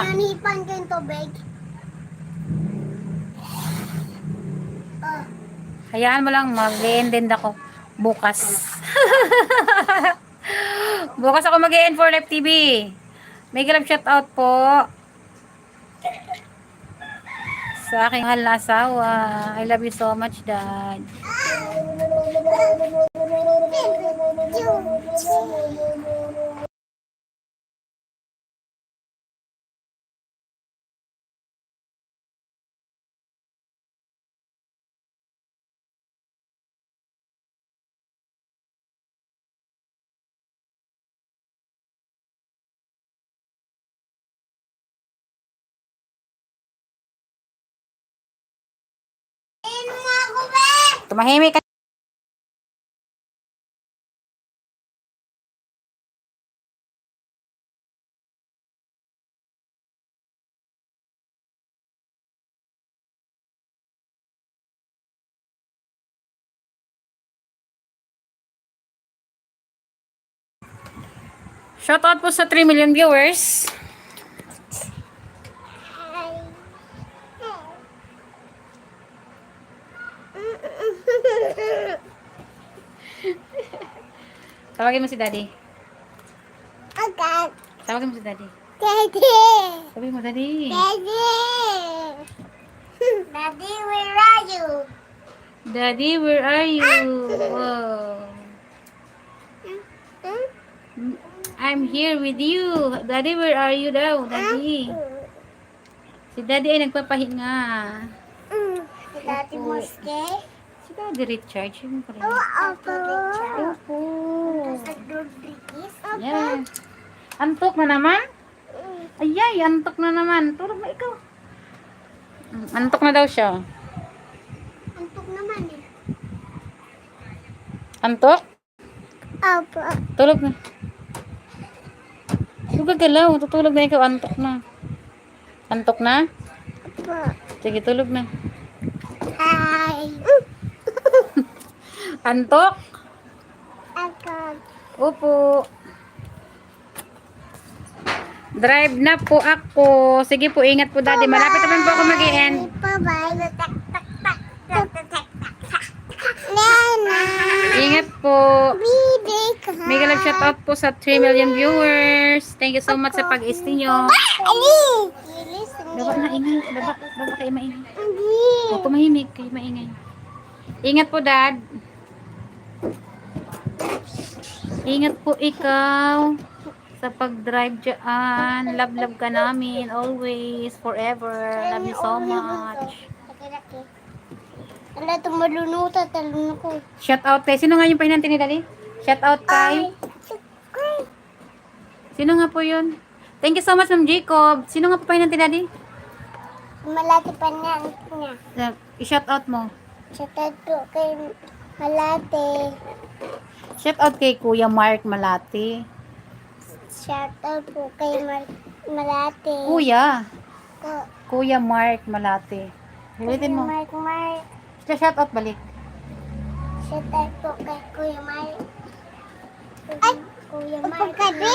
Nanipan ko yung tubig. Hayaan mo lang, mag-end din ako bukas. Bukas ako mag-end for Live TV. May grab shout out po sa aking mahal na asawa. I love you so much, Dad. Tumahimik ka. Shout out po sa 3 million viewers. Tawagin mo si Daddy. Agad. Tawagin mo si Daddy. Daddy. Sabi mo, Daddy. Daddy. Daddy, where are you? Daddy, where are you? Wow. I'm here with you. Daddy, where are you daw? Daddy. Si Daddy ay nagpapahinga. Daddy Moske. Si Daddy Richard. Siyempre. Opo. Opo. Rodriguez. Yeah. Antok na naman? Ayay, antok na naman. Tulog na ikaw. Antok na daw siya. Antok naman eh. Antok? Opo. Tulog na. Huwag gagalaw. Tutulog na ikaw. Antok na. Antok na? Opo. Sige, tulog na. Hi. Antok? Agad. Opo. Drive na po ako. Sige po, ingat po, Daddy. Malapit naman po ako mag-i-end. Bye-bye. Tak, tak, tak, tak, tak, tak, tak. Nana. Ingat po. Bibi ka. Mega love shout out po sa 3 million viewers. Thank you so much sa pag-stay nyo. Ali. Baba na, ingay. Baba kayo maingay. Ali. O, tumahimik. Kayo maingay. Ingat po, Dad. Ingat po ikaw sa pag-drive dyan. Love ka namin. Always. Forever. Love you so much. Laki-laki. Ala, tumalunuta. Talun ko. Shout out kay. Sino nga yung pahinanti ni Daddy? Shout out kay. Sino nga po yun? Thank you so much, Ma'am Jacob. Sino nga po pahinanti, Daddy? Malati pa niya. I-shout out mo. Shoutout po kay Malate. Shout out kay Kuya Mark Malati. Shoutout po kay Malate. Kuya. Ko. Kuya Mark Malati. Ulitin mo. Mark. Shout out balik. Shoutout po kay Kuya Mark. Ay! Kuya Mark. Pagkabi?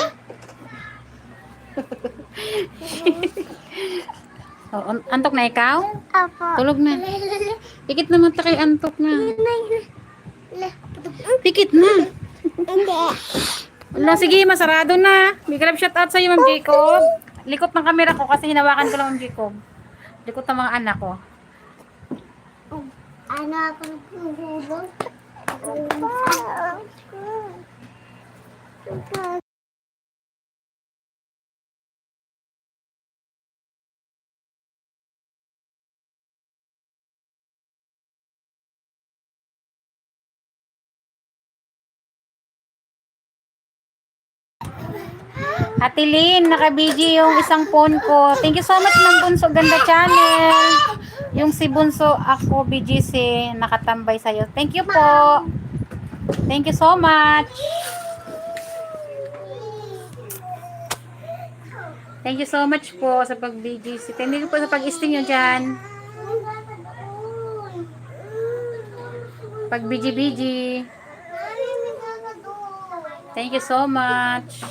Oh, antok na ikaw? Apo. Tulog na. Pikit na mata kay antok na. Pikit na. Hindi. Wala, sige, masarado na. May grab shout out sa iyo, Ma'am Jacob. Likot ng camera ko kasi hinawakan ko lang, Ma'am Jacob. Likot ng mga anak ko. Ano ako nagpuhulog? Ate Lynn, naka-BG yung isang phone ko. Thank you so much, Ma'am Bunso Ganda Channel. Yung si Bunso ako, BGC, nakatambay sa'yo. Thank you po. Thank you so much. Thank you so much po sa pag-BGC. Thank you po sa pag-isting nyo dyan. Pag-BG-BG. Thank you so much.